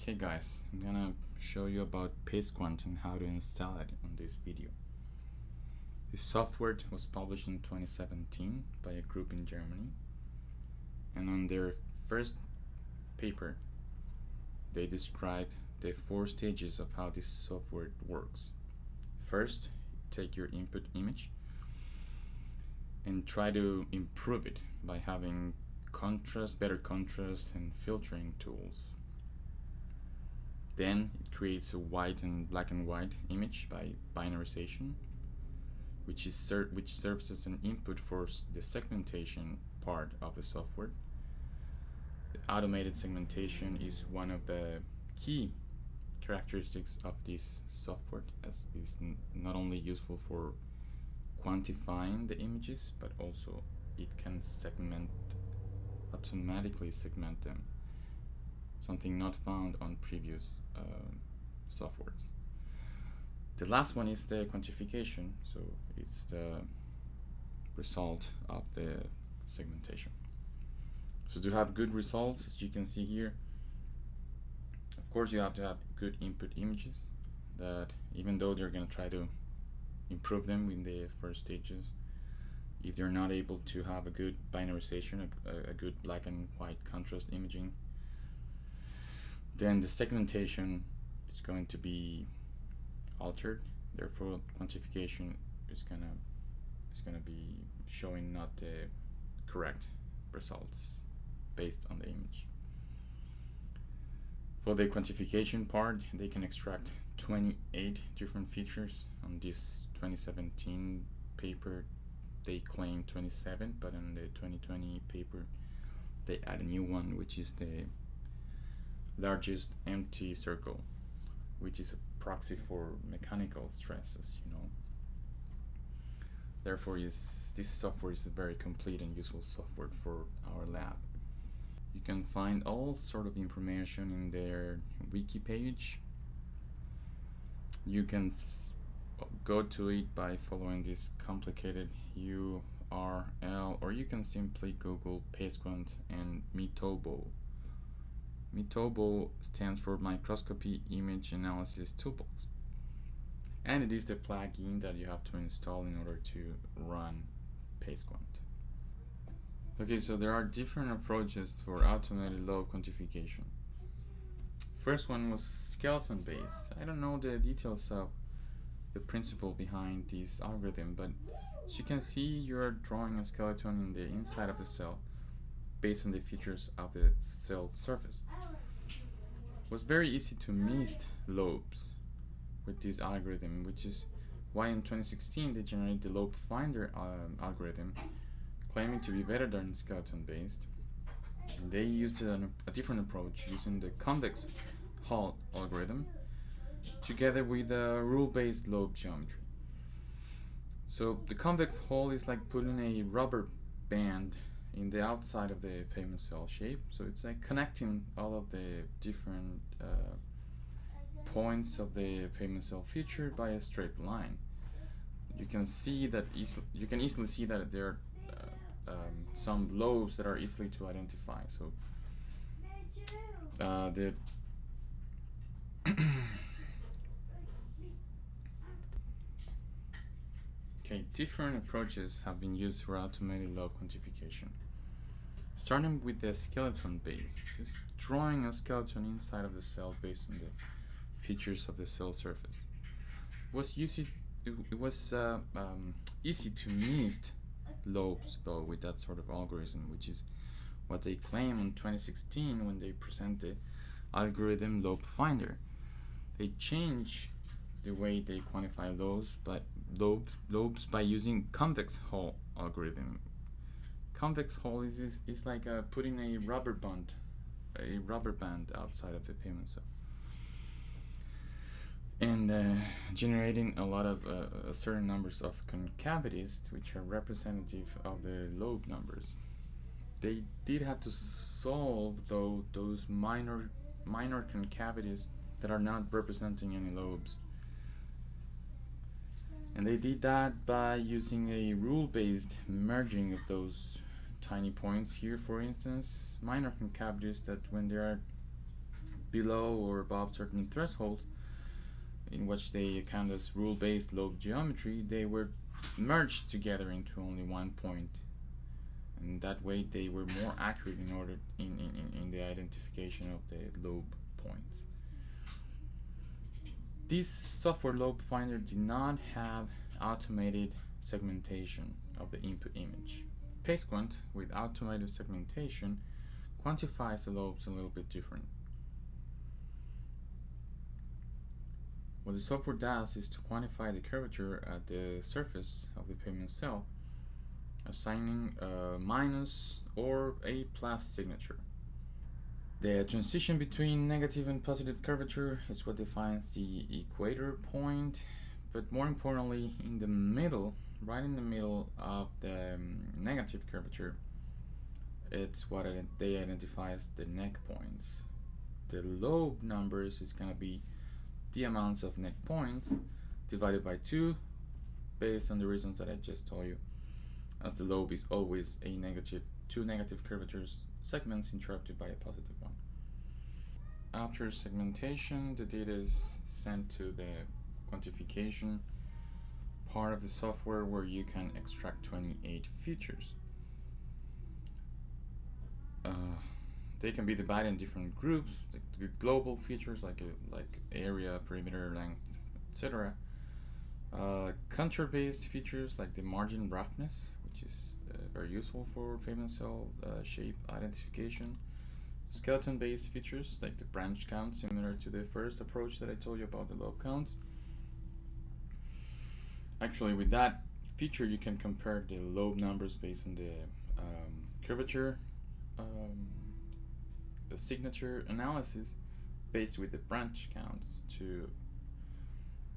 Okay guys, I'm gonna show you about PaceQuant and how to install it on this video. This software was published in 2017 by a group in Germany, and on their first paper they described the 4 stages of how this software works. First, take your input image and try to improve it by having better contrast and filtering tools. Then it creates a white and black and white image by binarization, which serves as an input for the segmentation part of the software. The automated segmentation is one of the key characteristics of this software, as it is not only useful for quantifying the images, but also it can automatically segment them, something not found on previous softwares. The last one is the quantification, so it's the result of the segmentation. So to have good results, as you can see here, of course you have to have good input images that, even though they're going to try to improve them in the first stages, if they're not able to have a good binarization, a good black and white contrast imaging, then the segmentation is going to be altered. Therefore, quantification is gonna be showing not the correct results based on the image. For the quantification part, they can extract 28 different features. On this 2017 paper, they claim 27, but in the 2020 paper, they add a new one, which is the largest empty circle, which is a proxy for mechanical stress, as you know. Therefore, this software is a very complete and useful software for our lab. You can find all sort of information in their wiki page. You can go to it by following this complicated URL, or you can simply Google PaceQuant and Mitobo. Mitobo stands for Microscopy Image Analysis Toolbox, and it is the plugin that you have to install in order to run PaceQuant. Okay, so there are different approaches for automated lobe quantification. First one was skeleton based. I don't know the details of the principle behind this algorithm, but as you can see, you're drawing a skeleton in the inside of the cell based on the features of the cell surface. It was very easy to miss lobes with this algorithm, which is why in 2016 they generated the lobe finder algorithm, claiming to be better than skeleton based. They used a different approach using the convex hull algorithm together with a rule-based lobe geometry. So the convex hull is like putting a rubber band in the outside of the pavement cell shape, so it's like connecting all of the different points of the pavement cell feature by a straight line. You can see that you can easily see that there are some lobes that are easily to identify. So different approaches have been used for automated lobe quantification. Starting with the skeleton base, just drawing a skeleton inside of the cell based on the features of the cell surface. It was easy to miss lobes though with that sort of algorithm, which is what they claim in 2016 when they present the algorithm Lobe Finder. They change the way they quantify lobes by using convex hull algorithm. Convex hull is like putting a rubber band outside of the pavement cell and generating a lot of certain numbers of concavities, which are representative of the lobe numbers. They did have to solve though those minor concavities that are not representing any lobes, and they did that by using a rule-based merging of those tiny points here. For instance, minor concavities that when they are below or above certain thresholds, in which they count as rule-based lobe geometry, they were merged together into only one point, and that way they were more accurate in the identification of the lobe points. This software lobe finder did not have automated segmentation of the input image. PaceQuant, with automated segmentation, quantifies the lobes a little bit different. What the software does is to quantify the curvature at the surface of the pavement cell, assigning a minus or a plus signature. The transition between negative and positive curvature is what defines the equator point, but more importantly, in the middle, right in the middle of the negative curvature, it's what they identify as the neck points. The lobe numbers is going to be the amounts of neck points divided by 2, based on the reasons that I just told you, as the lobe is always a negative, 2 negative curvatures segments interrupted by a positive one. After segmentation, the data is sent to the quantification part of the software, where you can extract 28 features. They can be divided in different groups, like the global features like area, perimeter, length, etc. Contour-based features like the margin roughness, which is very useful for pavement cell shape identification. Skeleton-based features like the branch count, similar to the first approach that I told you about the lobe counts. Actually, with that feature, you can compare the lobe numbers based on the curvature, the signature analysis based with the branch counts, to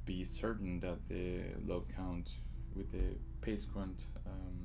be certain that the lobe count with the PaceQuant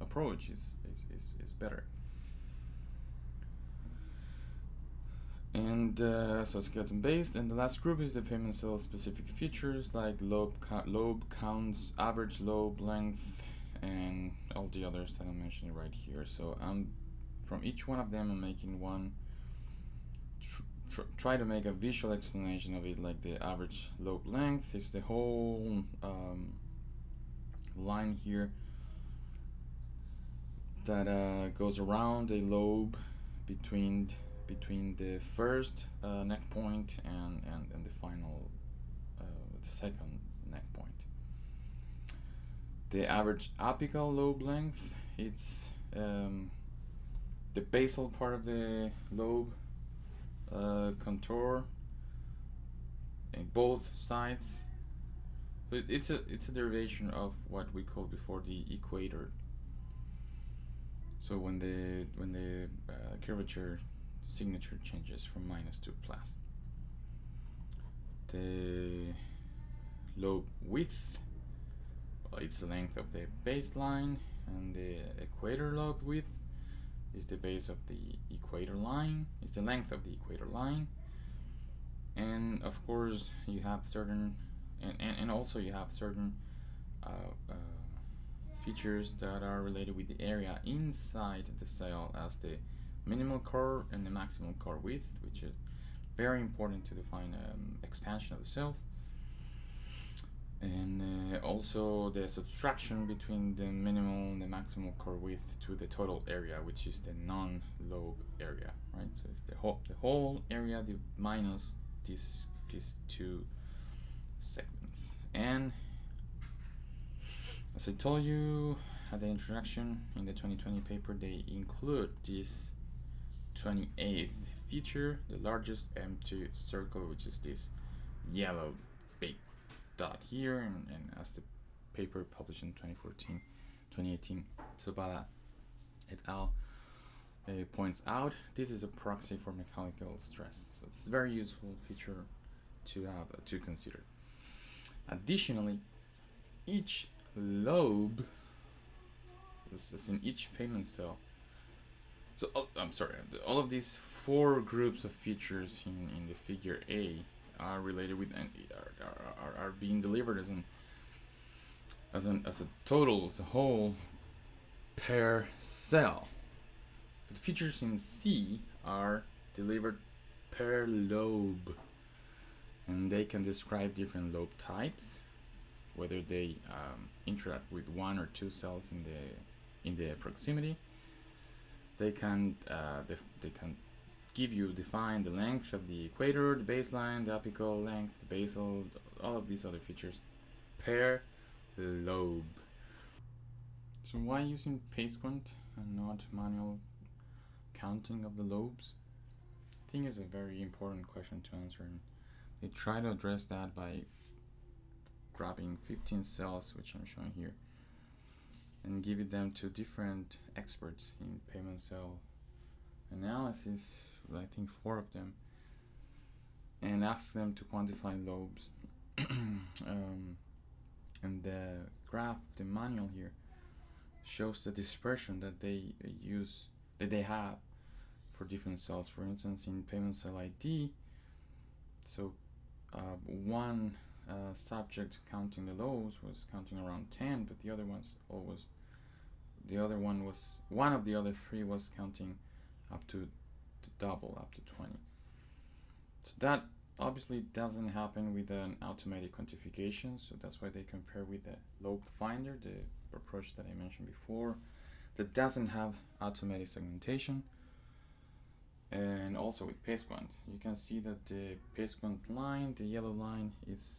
approach is better. And so skeleton based, and the last group is the pavement cell specific features like lobe counts, average lobe length, and all the others that I'm mentioning right here. So from each one of them I'm making one, try to make a visual explanation of it. Like the average lobe length is the whole line here that goes around a lobe between the first neck point and the final the second neck point. The average apical lobe length, it's the basal part of the lobe contour in both sides. But it's a derivation of what we called before the equator. So when the curvature signature changes from minus to plus. The lobe width, well, it's the length of the baseline, and the equator lobe width is the base of the equator line, is the length of the equator line. And of course you have certain and also you have certain features that are related with the area inside the cell, as the minimal core and the maximal core width, which is very important to define expansion of the cells. And also the subtraction between the minimal and the maximal core width to the total area, which is the non-lobe area, right? So it's the whole area minus these 2 segments. And as I told you at the introduction, in the 2020 paper, they include this 28th feature, the largest empty circle, which is this yellow big dot here, and as the paper published in 2018, Sobala et al. Points out, this is a proxy for mechanical stress. So it's a very useful feature to have to consider. Additionally, each lobe is in each pavement cell. So all of these 4 groups of features in the figure A are related with and are being delivered as a total, as a whole, per cell. But features in C are delivered per lobe, and they can describe different lobe types, whether they interact with one or two cells in the proximity. They can define the length of the equator, the baseline, the apical length, the basal, all of these other features per lobe. So why using PaceQuant and not manual counting of the lobes? I think is a very important question to answer, and they try to address that by grabbing 15 cells, which I'm showing here, and giving them to different experts in pavement cell analysis, I think 4 of them, and ask them to quantify lobes. And the graph, the manual here, shows the dispersion that they have for different cells. For instance, in pavement cell ID, so one subject counting the lobes was counting around 10, but one of the other 3 was counting up to double, up to 20. So that obviously doesn't happen with an automatic quantification, so that's why they compare with the lobe finder, the approach that I mentioned before, that doesn't have automatic segmentation. And also with PaceQuant, you can see that the PaceQuant line, the yellow line, it's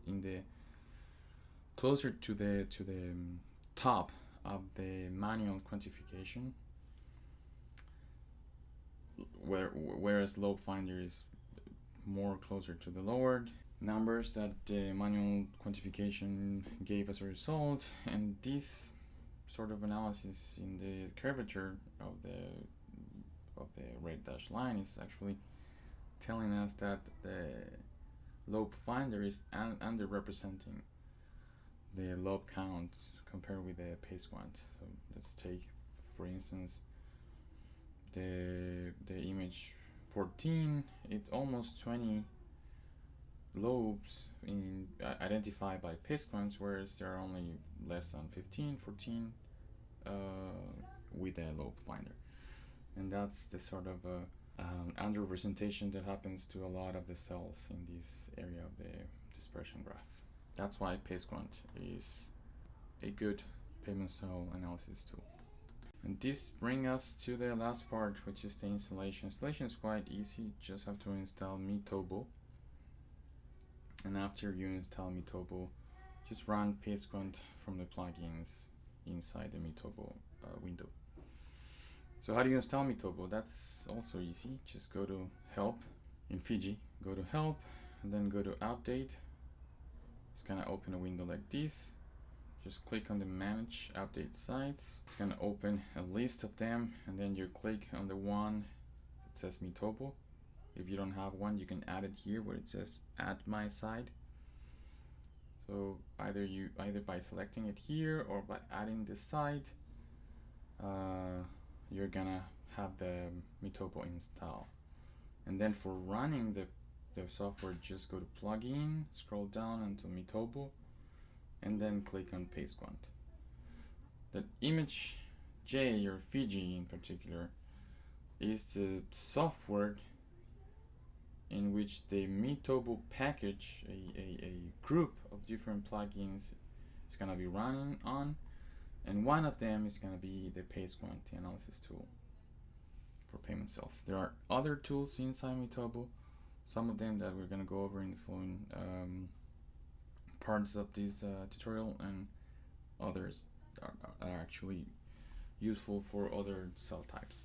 in the closer to the top of the manual quantification, whereas lobe finder is more closer to the lowered numbers that the manual quantification gave as a result. And this sort of analysis in the curvature of the red dashed line is actually telling us that the lobe finder is underrepresenting the lobe count compared with the PaceQuant. So let's take, for instance, the image 14. It's almost 20 lobes identified by PaceQuant, whereas there are only less than 14 with a lobe finder. And that's the sort of underrepresentation that happens to a lot of the cells in this area of the dispersion graph. That's why PaceQuant is a good pavement cell analysis tool. And this brings us to the last part, which is the installation. Installation is quite easy, you just have to install Mitobo. And after you install Mitobo, just run PaceQuant from the plugins inside the Mitobo window. So how do you install Mitobo? That's also easy. Just go to Help in Fiji, go to Help, and then go to Update. It's gonna open a window like this. Just click on the Manage Update Sites. It's gonna open a list of them, and then you click on the one that says Mitobo. If you don't have one, you can add it here where it says Add My Site. So either by selecting it here or by adding the site, you're gonna have the Mitobo install. And then for running the software, just go to Plugin, scroll down until Mitobo, and then click on PaceQuant. The image J, or Fiji in particular, is the software in which the Mitobo package, a group of different plugins, is gonna be running on, and one of them is gonna be the PaceQuant, the analysis tool for pavement cells. There are other tools inside Mitobo, some of them that we're gonna go over in the following parts of this tutorial, and others are actually useful for other cell types.